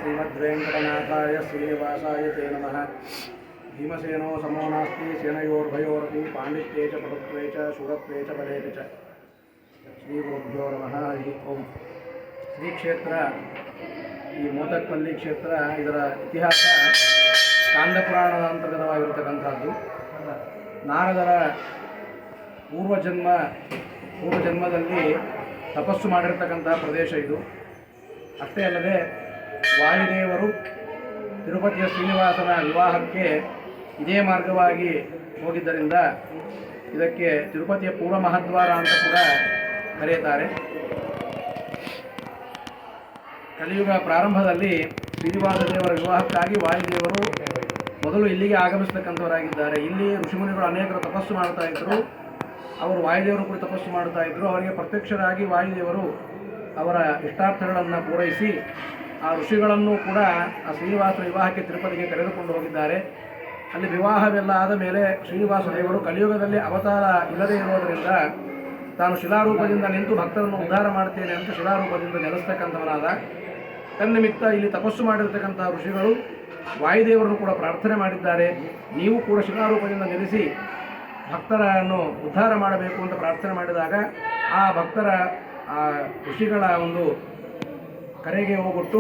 श्रीमद्वेङ्कटनाथाय श्रीनिवासाय ते नमः। भीमसेनो समो नास्ति सेनयोर्भयोरपि पाण्डित्ये च पटुत्वे च शूरत्वे च बले च। श्रीगुरुभ्यो नमः। हरि ओಂ। ಶ್ರೀ ಕ್ಷೇತ್ರ ಈ ಮೋದಕಪಲ್ಲಿ ಕ್ಷೇತ್ರ ಇದರ ಇತಿಹಾಸ ಸ್ಕಾಂದ ಪುರಾಣದ ಅಂತರ್ಗತವಾಗಿರತಕ್ಕಂಥದ್ದು. ನಾರದರ ಪೂರ್ವಜನ್ಮದಲ್ಲಿ ತಪಸ್ಸು ಮಾಡಿರ್ತಕ್ಕಂಥ ಪ್ರದೇಶ ಇದು. ಅಷ್ಟೇ ಅಲ್ಲದೆ ವಾಯುದೇವರು ತಿರುಪತಿಯ ಶ್ರೀನಿವಾಸನ ವಿವಾಹಕ್ಕೆ ಇದೇ ಮಾರ್ಗವಾಗಿ ಹೋಗಿದ್ದರಿಂದ ಇದಕ್ಕೆ ತಿರುಪತಿಯ ಪೂರ್ವ ಮಹಾದ್ವಾರ ಅಂತ ಕೂಡ ಕರೆಯುತ್ತಾರೆ. ಕಲಿಯುಗ ಪ್ರಾರಂಭದಲ್ಲಿ ಶ್ರೀನಿವಾಸ ದೇವರ ವಿವಾಹಕ್ಕಾಗಿ ವಾಯುದೇವರು ಮೊದಲು ಇಲ್ಲಿಗೆ ಆಗಮಿಸತಕ್ಕಂಥವರಾಗಿದ್ದಾರೆ. ಇಲ್ಲಿ ಋಷಿಮುನಿಗಳು ಅನೇಕರು ತಪಸ್ಸು ಮಾಡ್ತಾ ಇದ್ದರು. ಅವರು ವಾಯುದೇವರು ಕೂಡ ತಪಸ್ಸು ಮಾಡ್ತಾ ಇದ್ದರು. ಅವರಿಗೆ ಪ್ರತ್ಯಕ್ಷರಾಗಿ ವಾಯುದೇವರು ಅವರ ಇಷ್ಟಾರ್ಥಗಳನ್ನು ಪೂರೈಸಿ ಆ ಋಷಿಗಳನ್ನು ಕೂಡ ಆ ಶ್ರೀನಿವಾಸ ವಿವಾಹಕ್ಕೆ ತಿರುಪತಿಗೆ ಕರೆದುಕೊಂಡು ಹೋಗಿದ್ದಾರೆ. ಅಲ್ಲಿ ವಿವಾಹವೆಲ್ಲ ಆದ ಮೇಲೆ ಶ್ರೀನಿವಾಸ ದೇವರು ಕಲಿಯುಗದಲ್ಲಿ ಅವತಾರ ಇಲ್ಲದೇ ಇರೋದರಿಂದ ತಾನು ಶಿಲಾರೂಪದಿಂದ ನಿಂತು ಭಕ್ತರನ್ನು ಉದ್ಧಾರ ಮಾಡ್ತೇನೆ ಅಂತ ಶಿಲಾರೂಪದಿಂದ ನೆಲೆಸ್ತಕ್ಕಂಥವನಾದ. ತನ್ನಿಮಿತ್ತ ಇಲ್ಲಿ ತಪಸ್ಸು ಮಾಡಿರ್ತಕ್ಕಂಥ ಋಷಿಗಳು ವಾಯುದೇವರನ್ನು ಕೂಡ ಪ್ರಾರ್ಥನೆ ಮಾಡಿದ್ದಾರೆ. ನೀವು ಕೂಡ ಶಿಲಾರೂಪದಿಂದ ನೆಲೆಸಿ ಭಕ್ತರನ್ನು ಉದ್ಧಾರ ಮಾಡಬೇಕು ಅಂತ ಪ್ರಾರ್ಥನೆ ಮಾಡಿದಾಗ ಆ ಭಕ್ತರ ಆ ಋಷಿಗಳ ಒಂದು ಕರೆಗೆ ಹೋಗೊಟ್ಟು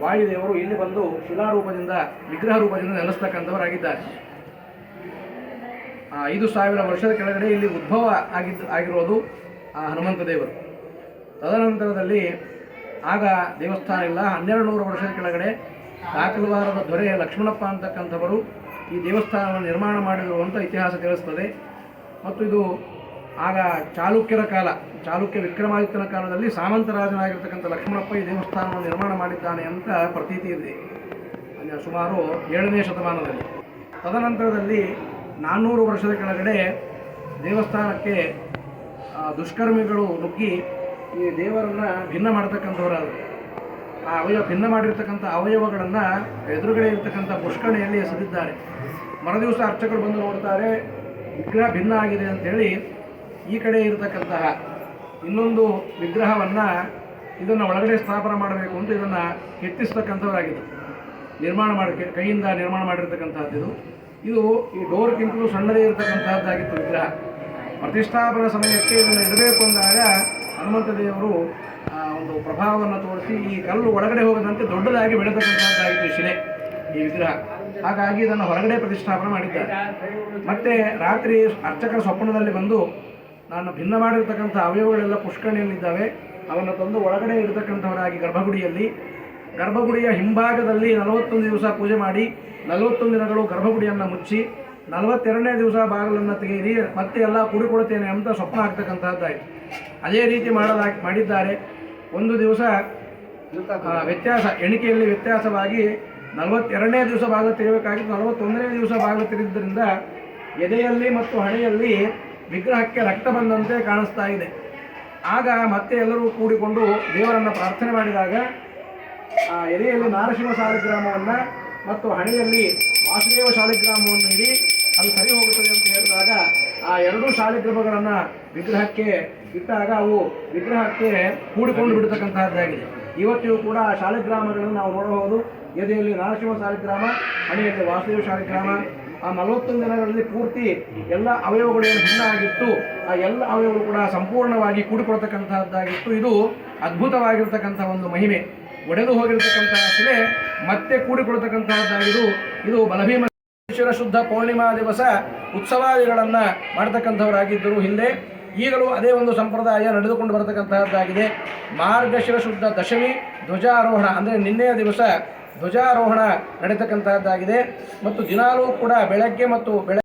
ವಾಯುದೇವರು ಇಲ್ಲಿ ಬಂದು ಶಿಲಾರೂಪದಿಂದ ವಿಗ್ರಹ ರೂಪದಿಂದ ನೆಲೆಸ್ತಕ್ಕಂಥವರಾಗಿದ್ದಾರೆ. 5,000 ವರ್ಷದ ಕೆಳಗಡೆ ಇಲ್ಲಿ ಉದ್ಭವ ಆಗಿರೋದು ಆ ಹನುಮಂತ ದೇವರು. ತದನಂತರದಲ್ಲಿ ಆಗ ದೇವಸ್ಥಾನ ಇಲ್ಲ. 1200 ವರ್ಷದ ಕೆಳಗಡೆ ಕಾಕಲವಾರದ ದೊರೆ ಲಕ್ಷ್ಮಣಪ್ಪ ಅಂತಕ್ಕಂಥವರು ಈ ದೇವಸ್ಥಾನವನ್ನು ನಿರ್ಮಾಣ ಮಾಡಿದರು ಅಂತ ಇತಿಹಾಸ ತಿಳಿಸ್ತದೆ. ಮತ್ತು ಇದು ಆಗ ಚಾಲುಕ್ಯರ ಕಾಲ, ಚಾಲುಕ್ಯ ವಿಕ್ರಮಾದಿತ್ಯನ ಕಾಲದಲ್ಲಿ ಸಾಮಂತರಾಜನಾಗಿರ್ತಕ್ಕಂಥ ಲಕ್ಷ್ಮಣಪ್ಪ ಈ ದೇವಸ್ಥಾನವನ್ನು ನಿರ್ಮಾಣ ಮಾಡಿದ್ದಾನೆ ಅಂತ ಪ್ರತೀತಿ ಇದೆ, ಸುಮಾರು 7ನೇ ಶತಮಾನದಲ್ಲಿ. ತದನಂತರದಲ್ಲಿ 400 ವರ್ಷದ ಕೆಳಗಡೆ ದೇವಸ್ಥಾನಕ್ಕೆ ದುಷ್ಕರ್ಮಿಗಳು ನುಗ್ಗಿ ಈ ದೇವರನ್ನು ಭಿನ್ನ ಮಾಡತಕ್ಕಂಥವರಾದರು. ಆ ಭಿನ್ನ ಮಾಡಿರ್ತಕ್ಕಂಥ ಅವಯವಗಳನ್ನು ಎದುರುಗಡೆ ಇರತಕ್ಕಂಥ ಪುಷ್ಕರಣಿಯಲ್ಲಿ ಎಸೆದಿದ್ದಾರೆ. ಮರುದಿವಸ ಅರ್ಚಕರು ಬಂದು ನೋಡ್ತಾರೆ, ವಿಗ್ರಹ ಭಿನ್ನ ಆಗಿದೆ ಅಂಥೇಳಿ ಈ ಕಡೆ ಇರತಕ್ಕಂತಹ ಇನ್ನೊಂದು ವಿಗ್ರಹವನ್ನು ಇದನ್ನು ಒಳಗಡೆ ಸ್ಥಾಪನೆ ಮಾಡಬೇಕು ಅಂತ ಇದನ್ನು ಕೆತ್ತಿಸ್ತಕ್ಕಂಥವರಾಗಿದ್ದು ಕೈಯಿಂದ ನಿರ್ಮಾಣ ಮಾಡಿರ್ತಕ್ಕಂಥದ್ದು. ಇದು ಈ ಡೋರ್ಗಿಂತಲೂ ಸಣ್ಣದೇ ಇರತಕ್ಕಂಥದ್ದಾಗಿತ್ತು ವಿಗ್ರಹ. ಪ್ರತಿಷ್ಠಾಪನಾ ಸಮಯಕ್ಕೆ ಇದನ್ನು ಇಡಬೇಕು ಅಂದಾಗ ಹನುಮಂತ ದೇವರು ಒಂದು ಪ್ರಭಾವವನ್ನು ತೋರಿಸಿ ಈ ಕಲ್ಲು ಒಳಗಡೆ ಹೋಗದಂತೆ ದೊಡ್ಡದಾಗಿ ಬೆಳೆತಕ್ಕಂಥದ್ದಾಗಿತ್ತು ಶಿಲೆ ಈ ವಿಗ್ರಹ. ಹಾಗಾಗಿ ಇದನ್ನು ಹೊರಗಡೆ ಪ್ರತಿಷ್ಠಾಪನೆ ಮಾಡಿದ್ದಾರೆ. ಮತ್ತೆ ರಾತ್ರಿ ಅರ್ಚಕರ ಸ್ವಪ್ನದಲ್ಲಿ ಬಂದು ನಾನು ಭಿನ್ನ ಮಾಡಿರ್ತಕ್ಕಂಥ ಅವಯವಗಳೆಲ್ಲ ಪುಷ್ಕರಣಿಯಲ್ಲಿದ್ದಾವೆ, ಅವನ್ನು ತಂದು ಒಳಗಡೆ ಇರತಕ್ಕಂಥವರಾಗಿ ಗರ್ಭಗುಡಿಯ ಹಿಂಭಾಗದಲ್ಲಿ 41 ದಿವಸ ಪೂಜೆ ಮಾಡಿ 41 ದಿನಗಳು ಗರ್ಭಗುಡಿಯನ್ನು ಮುಚ್ಚಿ 42ನೇ ದಿವಸ ಬಾಗಿಲನ್ನು ತೆಗೆಯಿರಿ ಮತ್ತೆ ಎಲ್ಲ ಕೂಡಿಕೊಡ್ತೇನೆ ಅಂತ ಸ್ವಪ್ನ ಆಗ್ತಕ್ಕಂಥದ್ದಾಯಿತು. ಅದೇ ರೀತಿ ಮಾಡಿದ್ದಾರೆ. ಒಂದು ದಿವಸ ವ್ಯತ್ಯಾಸ, ಎಣಿಕೆಯಲ್ಲಿ ವ್ಯತ್ಯಾಸವಾಗಿ 42ನೇ ದಿವಸ ಬಾಗಿಲು ತೆಗೆಯಬೇಕಾಗಿತ್ತು. 41ನೇ ದಿವಸ ಬಾಗಿಲು ತೆಗೆದಿದ್ದರಿಂದ ಎದೆಯಲ್ಲಿ ಮತ್ತು ಹಣೆಯಲ್ಲಿ ವಿಗ್ರಹಕ್ಕೆ ರಕ್ತ ಬಂದಂತೆ ಕಾಣಿಸ್ತಾ ಇದೆ. ಆಗ ಮತ್ತೆ ಎಲ್ಲರೂ ಕೂಡಿಕೊಂಡು ದೇವರನ್ನು ಪ್ರಾರ್ಥನೆ ಮಾಡಿದಾಗ ಎದೆಯಲ್ಲಿ ನಾರಸಿಂಹ ಶಾಲಿಗ್ರಾಮವನ್ನು ಮತ್ತು ಹಣೆಯಲ್ಲಿ ವಾಸುದೇವ ಶಾಲಿಗ್ರಾಮವನ್ನು ಇಡಿ, ಅದು ಸರಿ ಹೋಗುತ್ತದೆ ಅಂತ ಹೇಳಿದಾಗ ಆ 2 ಶಾಲಿಗ್ರಾಮಗಳನ್ನು ವಿಗ್ರಹಕ್ಕೆ ಇಟ್ಟಾಗ ಅವು ವಿಗ್ರಹಕ್ಕೆ ಕೂಡಿಕೊಂಡು ಬಿಡತಕ್ಕಂತಹದ್ದಾಗಿದೆ. ಇವತ್ತಿಗೂ ಕೂಡ ಆ ಶಾಲಿಗ್ರಾಮಗಳನ್ನು ನಾವು ನೋಡಬಹುದು. ಎದೆಯಲ್ಲಿ ನಾರಸಿಂಹ ಶಾಲಿಗ್ರಾಮ, ಹಣೆಯಲ್ಲಿ ವಾಸುದೇವ ಶಾಲಿಗ್ರಾಮ. ಆ 41 ದಿನಗಳಲ್ಲಿ ಪೂರ್ತಿ ಎಲ್ಲ ಅವಯವಗಳು ಭಿನ್ನ ಆಗಿತ್ತು. ಆ ಎಲ್ಲ ಅವಯವಗಳು ಕೂಡ ಸಂಪೂರ್ಣವಾಗಿ ಕೂಡಿಕೊಳ್ತಕ್ಕಂತಹದ್ದಾಗಿತ್ತು. ಇದು ಅದ್ಭುತವಾಗಿರ್ತಕ್ಕಂಥ ಒಂದು ಮಹಿಮೆ. ಒಡೆದು ಹೋಗಿರ್ತಕ್ಕಂತಹ ಶಿಲೆ ಮತ್ತೆ ಕೂಡಿಕೊಳ್ತಕ್ಕಂತಹದ್ದಾಗಿದ್ದು ಇದು ಬಲಭೀಮೇಶ್ವರ ಶುದ್ಧ ಪೌರ್ಣಿಮಾ ದಿವಸ ಉತ್ಸವಾದಿಗಳನ್ನು ಮಾಡ್ತಕ್ಕಂಥವರಾಗಿದ್ದರು ಹಿಂದೆ. ಈಗಲೂ ಅದೇ ಒಂದು ಸಂಪ್ರದಾಯ ನಡೆದುಕೊಂಡು ಬರತಕ್ಕಂತಹದ್ದಾಗಿದೆ. ಮಾರ್ಗಶಿರ ಶುದ್ಧ ದಶಮಿ ಧ್ವಜಾರೋಹಣ ಅಂದರೆ ನಿನ್ನೆಯ ದಿವಸ ಧ್ವಜಾರೋಹಣ ನಡೀತಕ್ಕಂತಹದ್ದಾಗಿದೆ. ಮತ್ತು ದಿನಾಲೂ ಕೂಡ ಬೆಳಗ್ಗೆ ಮತ್ತು